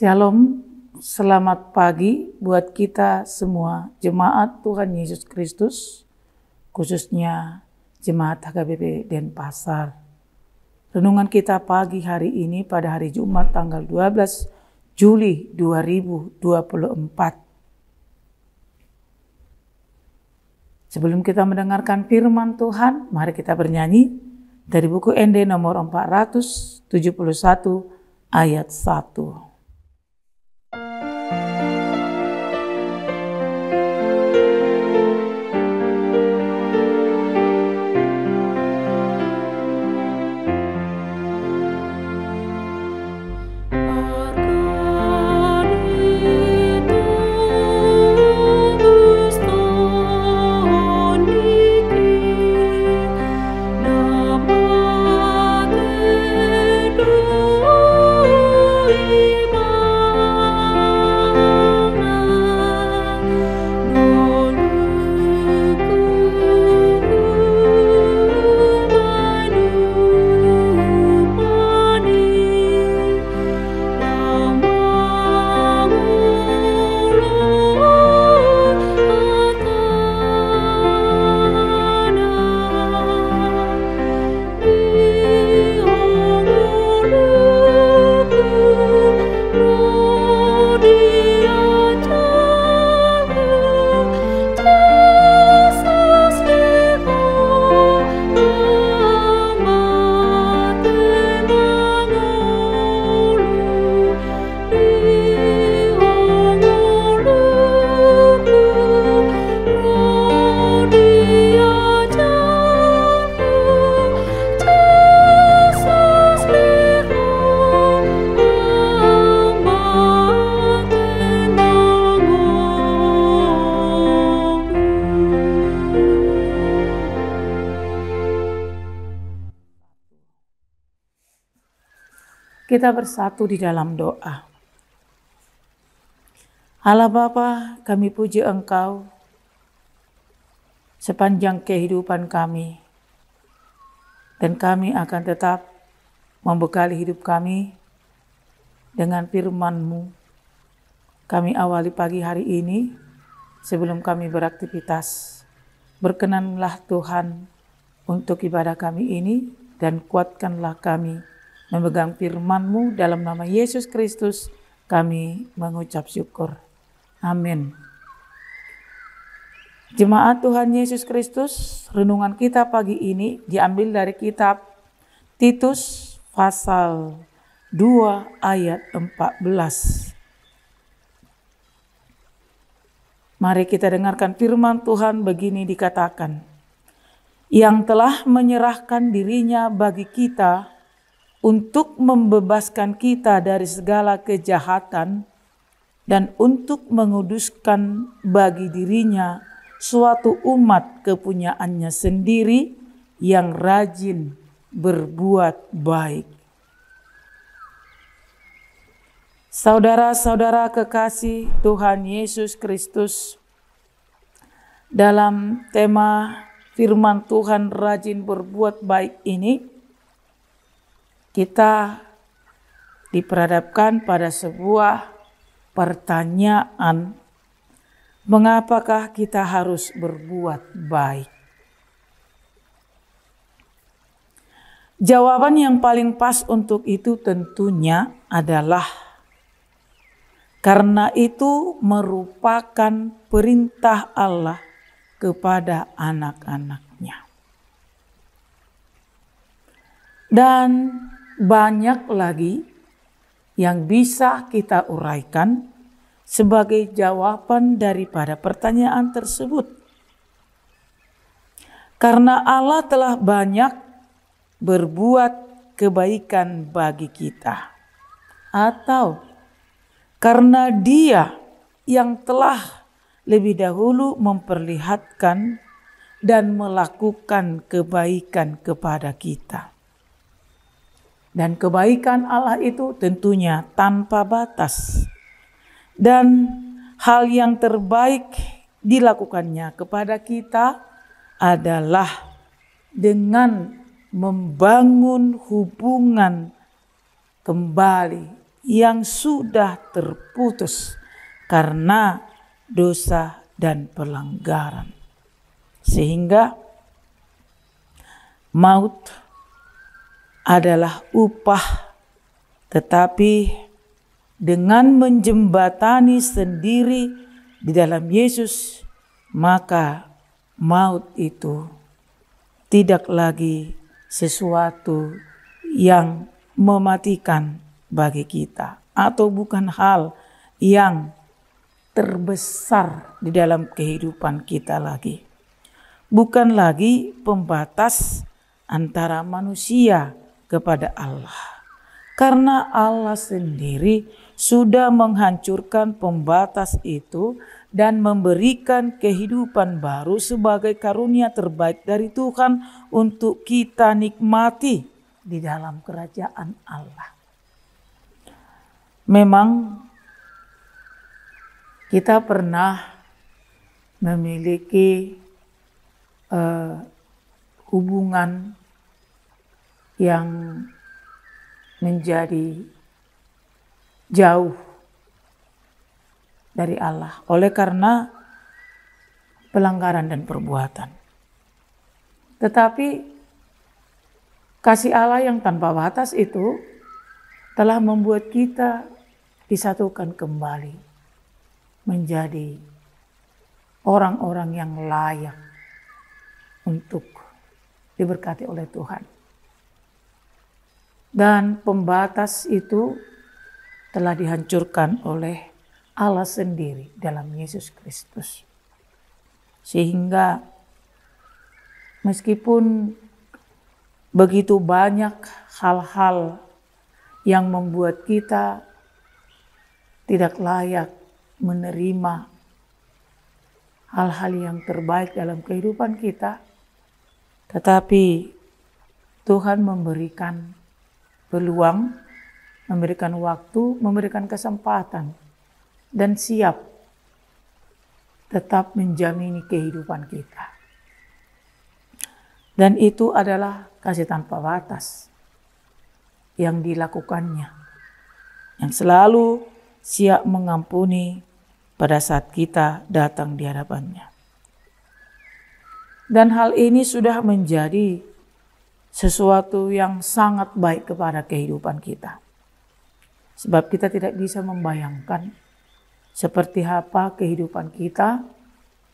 Shalom, selamat pagi buat kita semua jemaat Tuhan Yesus Kristus, khususnya jemaat HKBP Denpasar. Renungan kita pagi hari ini pada hari Jumat tanggal 12 Juli 2024. Sebelum kita mendengarkan firman Tuhan, mari kita bernyanyi dari buku ND nomor 471 ayat 1. Kita bersatu di dalam doa. Allah Bapa, kami puji Engkau sepanjang kehidupan kami. Dan kami akan tetap membekali hidup kami dengan firman-Mu. Kami awali pagi hari ini sebelum kami beraktivitas. Berkenanlah Tuhan untuk ibadah kami ini dan kuatkanlah kami memegang firman-Mu. Dalam nama Yesus Kristus kami mengucap syukur. Amin. Jemaat Tuhan Yesus Kristus, renungan kita pagi ini diambil dari kitab Titus pasal 2 ayat 14. Mari kita dengarkan firman Tuhan. Begini dikatakan, yang telah menyerahkan dirinya bagi kita untuk membebaskan kita dari segala kejahatan dan untuk menguduskan bagi dirinya suatu umat kepunyaannya sendiri yang rajin berbuat baik. Saudara-saudara kekasih Tuhan Yesus Kristus, dalam tema firman Tuhan rajin berbuat baik ini, kita diperhadapkan pada sebuah pertanyaan, mengapakah kita harus berbuat baik? Jawaban yang paling pas untuk itu tentunya adalah karena itu merupakan perintah Allah kepada anak-anaknya. Dan banyak lagi yang bisa kita uraikan sebagai jawaban daripada pertanyaan tersebut. Karena Allah telah banyak berbuat kebaikan bagi kita. Atau karena Dia yang telah lebih dahulu memperlihatkan dan melakukan kebaikan kepada kita. Dan kebaikan Allah itu tentunya tanpa batas. Dan hal yang terbaik dilakukannya kepada kita adalah dengan membangun hubungan kembali yang sudah terputus karena dosa dan pelanggaran. Sehingga maut adalah upah, tetapi dengan menjembatani sendiri di dalam Yesus, maka maut itu tidak lagi sesuatu yang mematikan bagi kita, atau bukan hal yang terbesar di dalam kehidupan kita lagi. Bukan lagi pembatas antara manusia kepada Allah. Karena Allah sendiri sudah menghancurkan pembatas itu dan memberikan kehidupan baru sebagai karunia terbaik dari Tuhan untuk kita nikmati di dalam kerajaan Allah. Memang kita pernah memiliki hubungan yang menjadi jauh dari Allah oleh karena pelanggaran dan perbuatan. Tetapi kasih Allah yang tanpa batas itu telah membuat kita disatukan kembali menjadi orang-orang yang layak untuk diberkati oleh Tuhan. Dan pembatas itu telah dihancurkan oleh Allah sendiri dalam Yesus Kristus. Sehingga meskipun begitu banyak hal-hal yang membuat kita tidak layak menerima hal-hal yang terbaik dalam kehidupan kita, tetapi Tuhan memberikan peluang, memberikan waktu, memberikan kesempatan, dan siap tetap menjamini kehidupan kita. Dan itu adalah kasih tanpa batas yang dilakukannya, yang selalu siap mengampuni pada saat kita datang di hadapannya. Dan hal ini sudah menjadi sesuatu yang sangat baik kepada kehidupan kita. Sebab kita tidak bisa membayangkan seperti apa kehidupan kita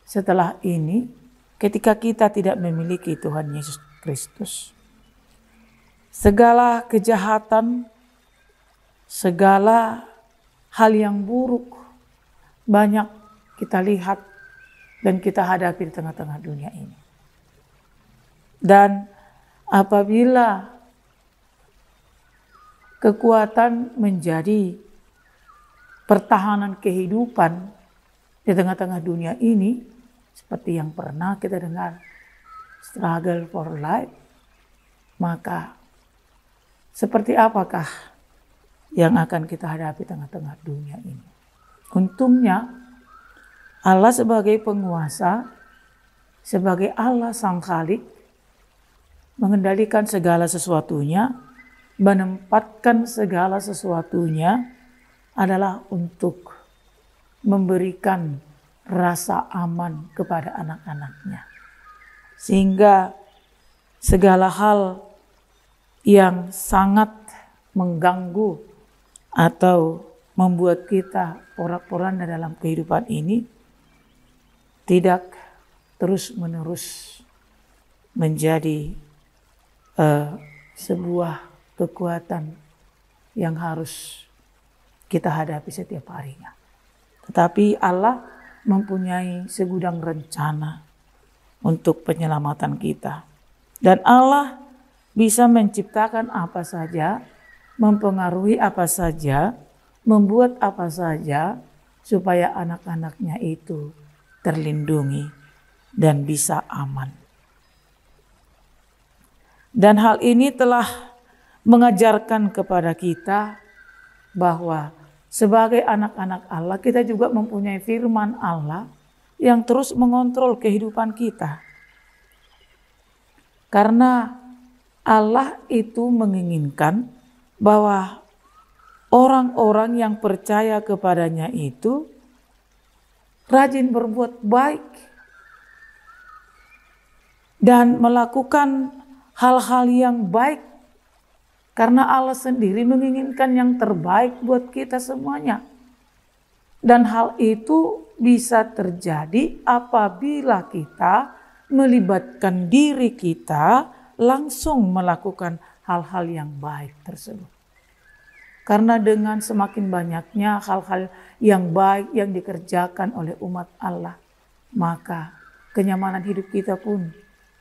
setelah ini ketika kita tidak memiliki Tuhan Yesus Kristus. Segala kejahatan, segala hal yang buruk banyak kita lihat dan kita hadapi di tengah-tengah dunia ini. Dan apabila kekuatan menjadi pertahanan kehidupan di tengah-tengah dunia ini, seperti yang pernah kita dengar, struggle for life, maka seperti apakah yang akan kita hadapi di tengah-tengah dunia ini? Untungnya Allah sebagai penguasa, sebagai Allah Sang Khalik, mengendalikan segala sesuatunya, menempatkan segala sesuatunya adalah untuk memberikan rasa aman kepada anak-anaknya. Sehingga segala hal yang sangat mengganggu atau membuat kita porak-poranda dalam kehidupan ini tidak terus-menerus menjadi sebuah kekuatan yang harus kita hadapi setiap harinya. Tetapi Allah mempunyai segudang rencana untuk penyelamatan kita. Dan Allah bisa menciptakan apa saja, mempengaruhi apa saja, membuat apa saja supaya anak-anaknya itu terlindungi dan bisa aman. Dan hal ini telah mengajarkan kepada kita bahwa sebagai anak-anak Allah kita juga mempunyai firman Allah yang terus mengontrol kehidupan kita. Karena Allah itu menginginkan bahwa orang-orang yang percaya kepadanya itu rajin berbuat baik dan melakukan hal-hal yang baik, karena Allah sendiri menginginkan yang terbaik buat kita semuanya. Dan hal itu bisa terjadi apabila kita melibatkan diri kita langsung melakukan hal-hal yang baik tersebut. Karena dengan semakin banyaknya hal-hal yang baik yang dikerjakan oleh umat Allah, maka kenyamanan hidup kita pun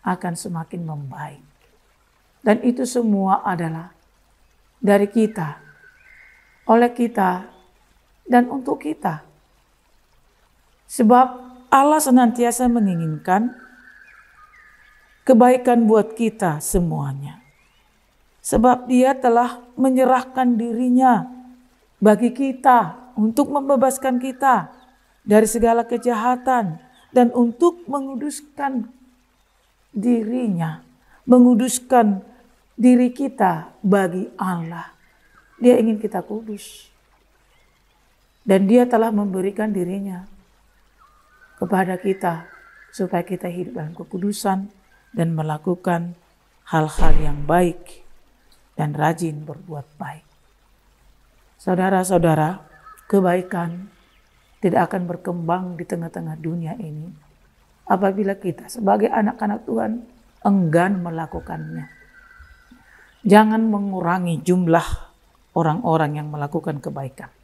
akan semakin membaik. Dan itu semua adalah dari kita, oleh kita, dan untuk kita. Sebab Allah senantiasa menginginkan kebaikan buat kita semuanya. Sebab Dia telah menyerahkan dirinya bagi kita untuk membebaskan kita dari segala kejahatan dan untuk menguduskan dirinya, menguduskan diri kita bagi Allah. Dia ingin kita kudus. Dan Dia telah memberikan dirinya kepada kita supaya kita hidup dalam kekudusan dan melakukan hal-hal yang baik dan rajin berbuat baik. Saudara-saudara, kebaikan tidak akan berkembang di tengah-tengah dunia ini apabila kita sebagai anak-anak Tuhan enggan melakukannya. Jangan mengurangi jumlah orang-orang yang melakukan kebaikan.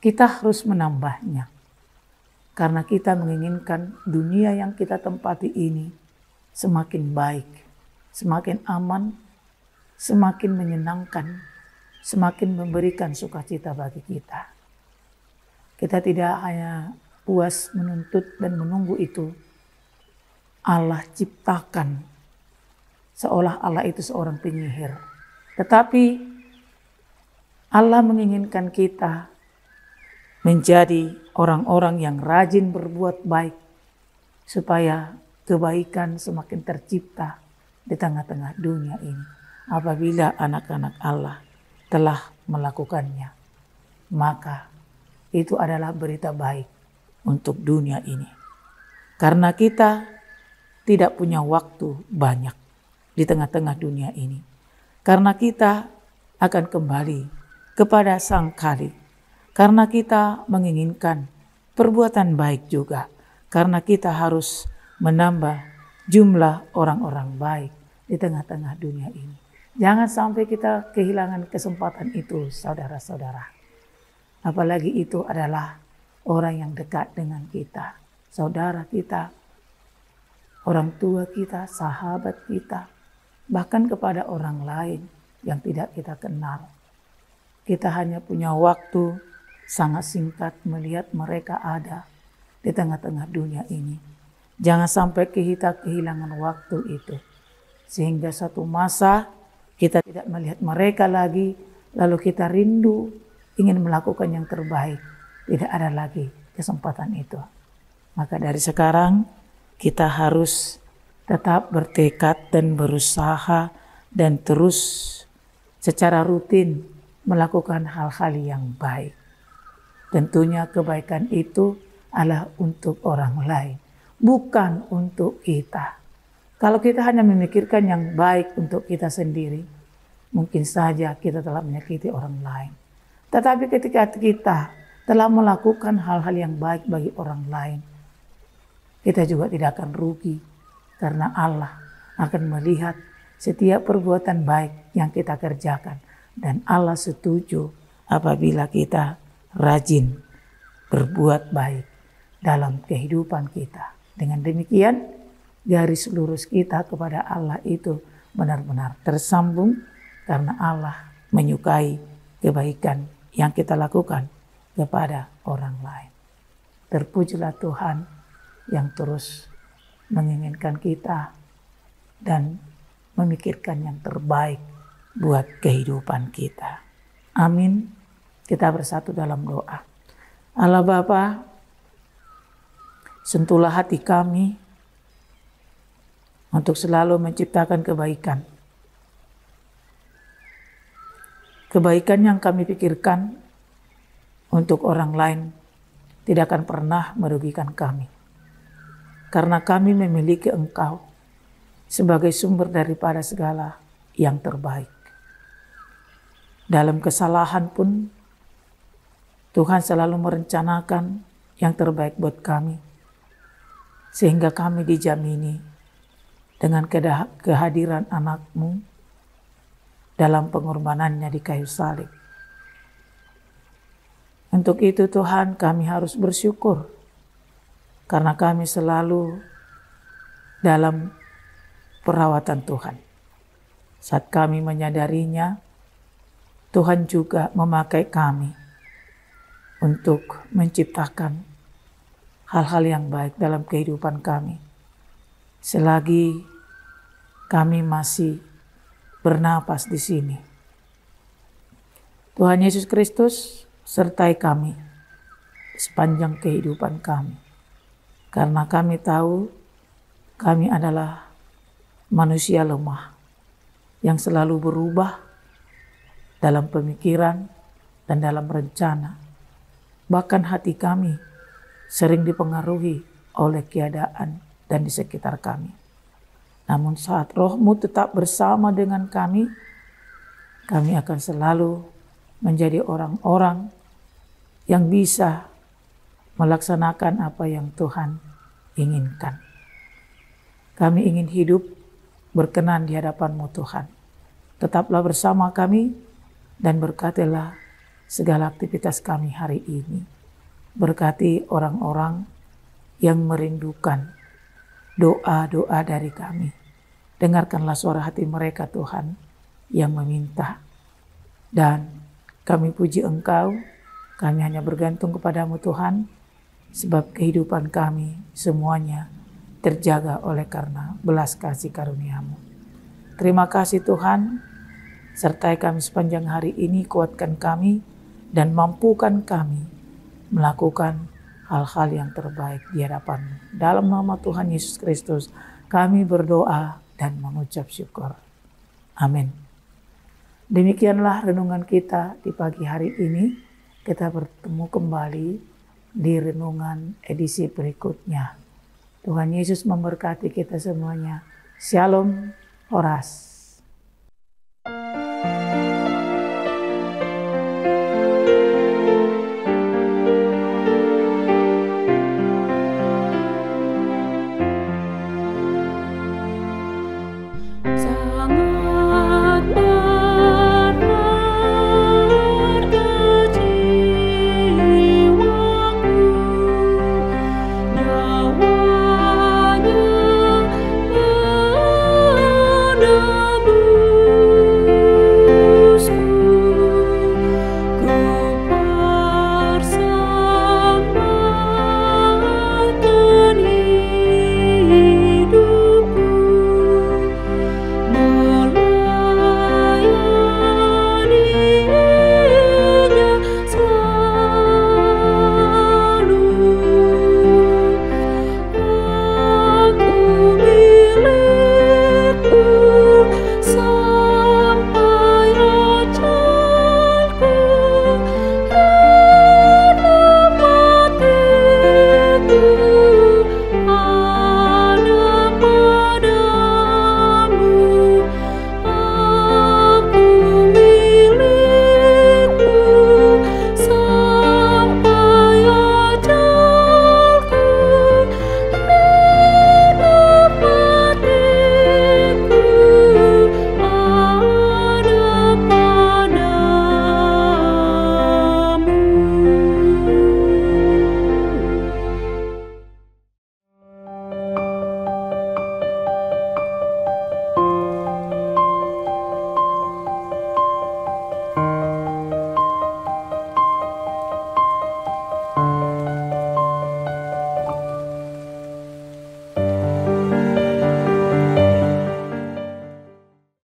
Kita harus menambahnya. Karena kita menginginkan dunia yang kita tempati ini semakin baik, semakin aman, semakin menyenangkan, semakin memberikan sukacita bagi kita. Kita tidak hanya puas menuntut dan menunggu itu. Allah ciptakan seolah Allah itu seorang penyihir. Tetapi Allah menginginkan kita menjadi orang-orang yang rajin berbuat baik supaya kebaikan semakin tercipta di tengah-tengah dunia ini. Apabila anak-anak Allah telah melakukannya, maka itu adalah berita baik untuk dunia ini. Karena kita tidak punya waktu banyak di tengah-tengah dunia ini. Karena kita akan kembali kepada Sang Khalik. Karena kita menginginkan perbuatan baik juga. Karena kita harus menambah jumlah orang-orang baik di tengah-tengah dunia ini. Jangan sampai kita kehilangan kesempatan itu, saudara-saudara. Apalagi itu adalah orang yang dekat dengan kita, saudara kita, orang tua kita, sahabat kita, bahkan kepada orang lain yang tidak kita kenal. Kita hanya punya waktu sangat singkat melihat mereka ada di tengah-tengah dunia ini. Jangan sampai kita kehilangan waktu itu. Sehingga suatu masa kita tidak melihat mereka lagi, lalu kita rindu ingin melakukan yang terbaik. Tidak ada lagi kesempatan itu. Maka dari sekarang kita harus tetap bertekad dan berusaha dan terus secara rutin melakukan hal-hal yang baik. Tentunya kebaikan itu adalah untuk orang lain, bukan untuk kita. Kalau kita hanya memikirkan yang baik untuk kita sendiri, mungkin saja kita telah menyakiti orang lain. Tetapi ketika kita telah melakukan hal-hal yang baik bagi orang lain, kita juga tidak akan rugi. Karena Allah akan melihat setiap perbuatan baik yang kita kerjakan. Dan Allah setuju apabila kita rajin berbuat baik dalam kehidupan kita. Dengan demikian, garis lurus kita kepada Allah itu benar-benar tersambung karena Allah menyukai kebaikan yang kita lakukan kepada orang lain. Terpujilah Tuhan yang terus menginginkan kita dan memikirkan yang terbaik buat kehidupan kita. Amin. Kita bersatu dalam doa. Allah Bapa, sentuhlah hati kami untuk selalu menciptakan kebaikan. Kebaikan yang kami pikirkan untuk orang lain tidak akan pernah merugikan kami. Karena kami memiliki Engkau sebagai sumber daripada segala yang terbaik. Dalam kesalahan pun, Tuhan selalu merencanakan yang terbaik buat kami. Sehingga kami dijamini dengan kehadiran anak-Mu dalam pengorbanannya di kayu salib. Untuk itu Tuhan, kami harus bersyukur karena kami selalu dalam perawatan Tuhan. Saat kami menyadarinya, Tuhan juga memakai kami untuk menciptakan hal-hal yang baik dalam kehidupan kami. Selagi kami masih bernapas di sini. Tuhan Yesus Kristus sertai kami sepanjang kehidupan kami. Karena kami tahu kami adalah manusia lemah yang selalu berubah dalam pemikiran dan dalam rencana. Bahkan hati kami sering dipengaruhi oleh keadaan dan di sekitar kami. Namun saat Roh-Mu tetap bersama dengan kami akan selalu menjadi orang-orang yang bisa melaksanakan apa yang Tuhan inginkan. Kami ingin hidup berkenan di hadapan-Mu Tuhan. Tetaplah bersama kami dan berkatilah segala aktivitas kami hari ini. Berkati orang-orang yang merindukan doa-doa dari kami. Dengarkanlah suara hati mereka Tuhan yang meminta. Dan kami puji Engkau, kami hanya bergantung kepadamu Tuhan, sebab kehidupan kami semuanya terjaga oleh karena belas kasih karunia-Mu. Terima kasih Tuhan, sertai kami sepanjang hari ini, kuatkan kami dan mampukan kami melakukan hal-hal yang terbaik di hadapan-Mu. Dalam nama Tuhan Yesus Kristus kami berdoa dan mengucap syukur. Amin. Demikianlah renungan kita di pagi hari ini. Kita bertemu kembali di renungan edisi berikutnya. Tuhan Yesus memberkati kita semuanya. Shalom, Horas.